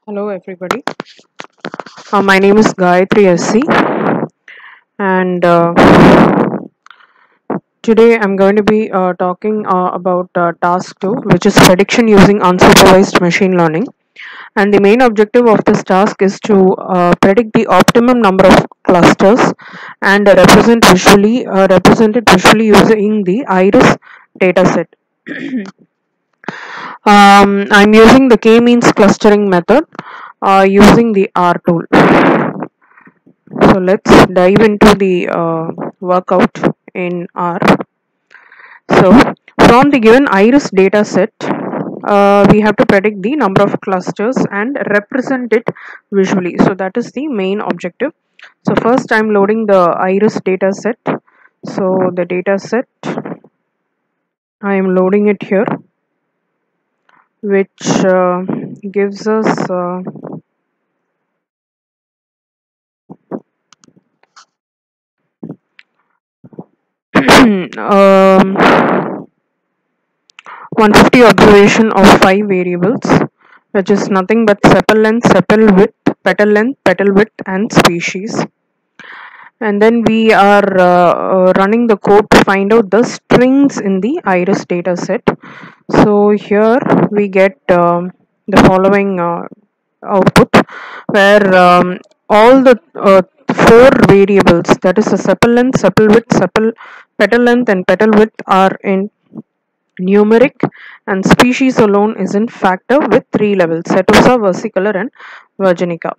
Hello, everybody. My name is Gayatri SC, and today I'm going to be talking about task 2, which is prediction using unsupervised machine learning. And the main objective of this task is to predict the optimum number of clusters and represent it visually using the iris dataset. I'm using the k-means clustering method using the R tool. So let's dive into the workout in R. So from the given iris data set, we have to predict the number of clusters and represent it visually. So that is the main objective. So first I'm loading the iris data set. So the data set, I am loading it here, which gives us um, 150 observation of 5 variables, which is nothing but sepal length, petal width, and species. And then we are running the code to find out the strings in the iris data set. So here we get the following output, where all the 4 variables, that is the sepal width, petal length, and petal width, are in numeric, and species alone is in factor with 3 levels: Setosa, versicolor, and virginica.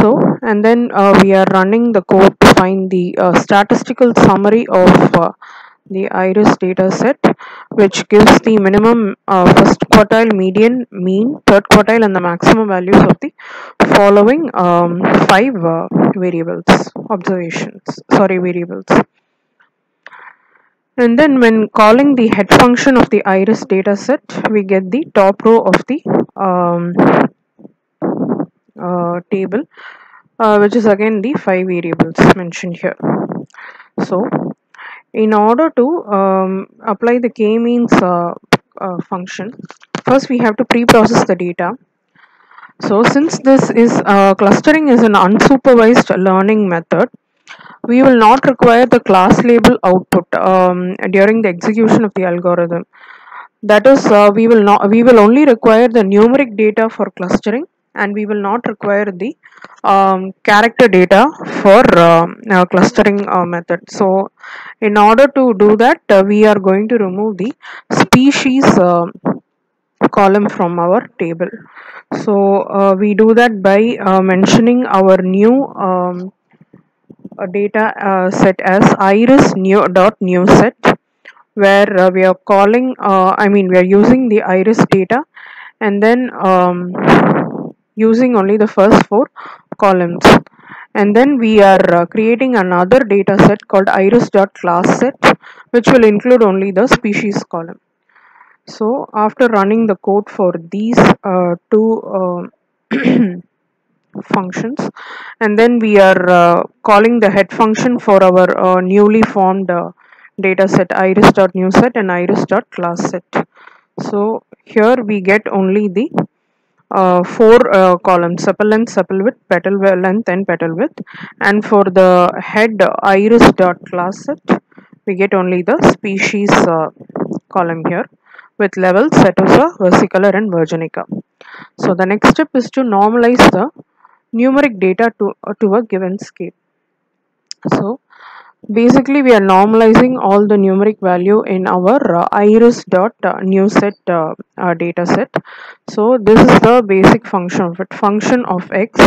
So, and then we are running the code to find the statistical summary of the iris data set, which gives the minimum, first quartile, median, mean, third quartile, and the maximum values of the following 5 variables. And then when calling the head function of the iris dataset, we get the top row of the um, table, which is again the 5 variables mentioned here. So in order to apply the k-means function, first we have to pre-process the data. So since this is clustering is an unsupervised learning method, we will not require the class label output during the execution of the algorithm. That is, we will only require the numeric data for clustering, and we will not require the character data for clustering method. So in order to do that, we are going to remove the species column from our table. So we do that by mentioning our new data set as iris new set, where we are calling, we are using the iris data, and then using only the first 4 columns. And then we are creating another data set called iris.class set, which will include only the species column. So after running the code for these two functions, and then we are calling the head function for our newly formed data set iris.newSet and iris.classSet. So here we get only the 4 columns: sepal length, sepal width, petal length, and petal width. And for the head iris.classSet, we get only the species column here with levels Setosa, versicolor, and virginica. So the next step is to normalize the numeric data to a given scale. So basically we are normalizing all the numeric value in our iris.newSet data set. So this is the basic function of it. Function of x,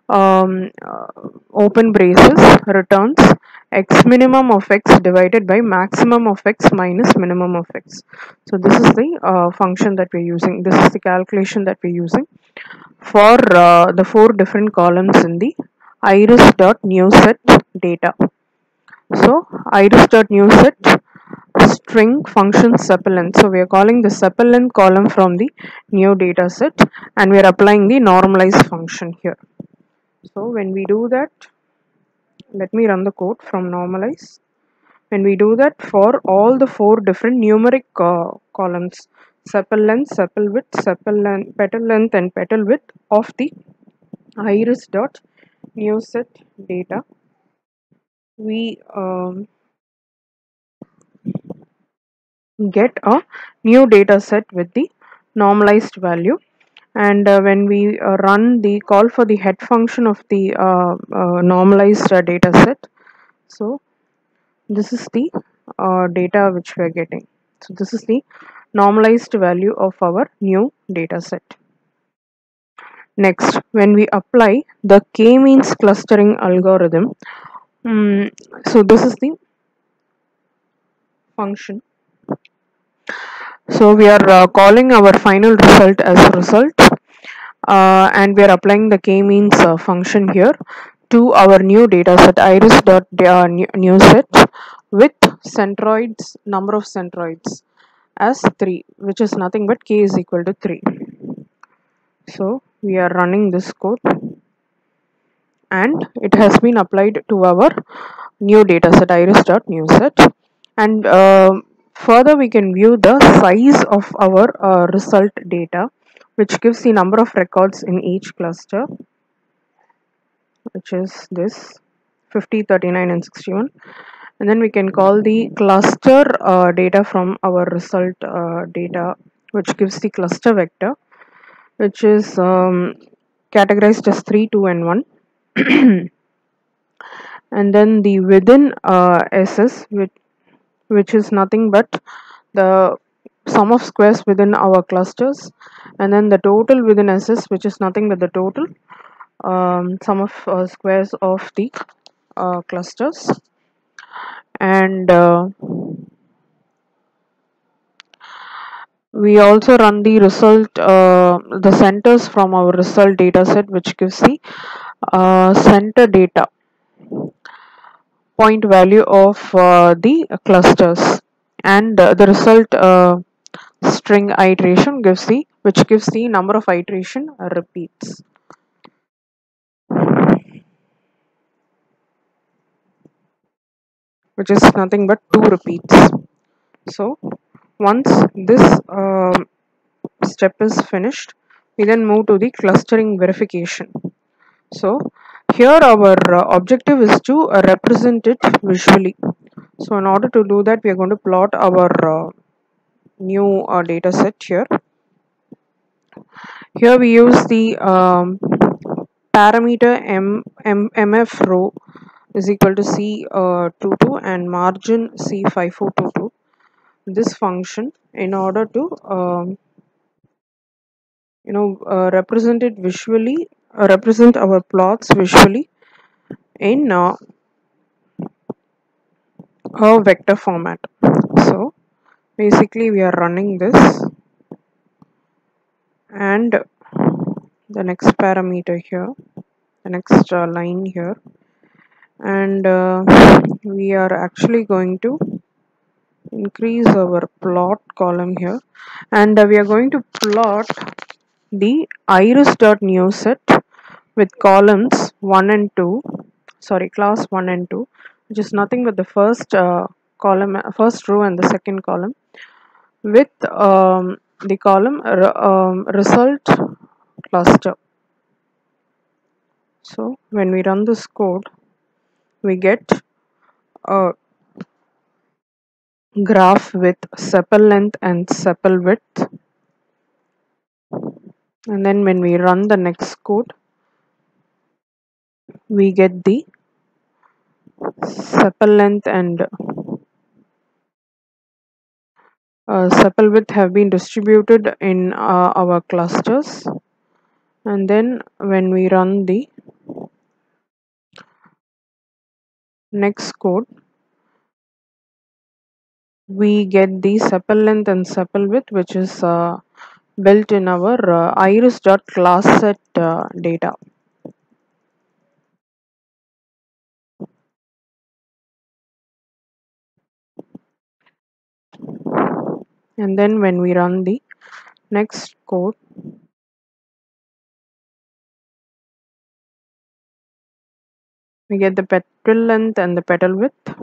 um, uh, open braces, returns x minimum of x divided by maximum of x minus minimum of x. So this is the function that we're using. This is the calculation that we're using for the 4 different columns in the iris.newSet data. So iris.newSet string function sepal length. So we are calling the sepal length column from the new data set, and we are applying the normalize function here. So when we do that, let me run the code from normalize. When we do that for all the four different numeric columns, sepal length, sepal width, sepal length, petal length and petal width of the iris dot new set data, we get a new data set with the normalized value. And when we run the call for the head function of the normalized data set, so this is the data which we are getting. So this is the normalized value of our new data set. Next, when we apply the k-means clustering algorithm, so this is the function. So we are calling our final result as result, and we are applying the k-means function here to our new data set iris dot new set with centroids, number of centroids as 3, which is nothing but k is equal to 3. So we are running this code and it has been applied to our new data set iris dot new set. And further we can view the size of our result data, which gives the number of records in each cluster, which is this 50, 39 and 61. And then we can call the cluster data from our result data, which gives the cluster vector, which is categorized as 3, 2 and 1. And then the within SS, which is nothing but the sum of squares within our clusters, and then the total within SS, which is nothing but the total sum of squares of the clusters. And we also run the result, the centers from our result data set, which gives the center data point value of the clusters, and the result string iteration gives the, which gives the number of iteration repeats, which is nothing but 2 repeats. So once this step is finished, we then move to the clustering verification. So here our objective is to represent it visually. So in order to do that, we are going to plot our new data set here. Here we use the parameter mf row is equal to C22 and margin C5422, this function, in order to represent it visually, represent our plots visually in a vector format. So basically we are running this, and the next parameter here, the next line here, and we are actually going to increase our plot column here, and we are going to plot the iris dot new set with columns 1 and 2, sorry, class 1 and 2, which is nothing but the first column, first row and the second column, with the column result cluster. So when we run this code, we get a graph with sepal length and sepal width. And then when we run the next code, we get the sepal length and sepal width have been distributed in our clusters. And then when we run the next code, we get the sepal length and sepal width, which is built in our iris.classset data. And then when we run the next code, we get the petal length and the petal width.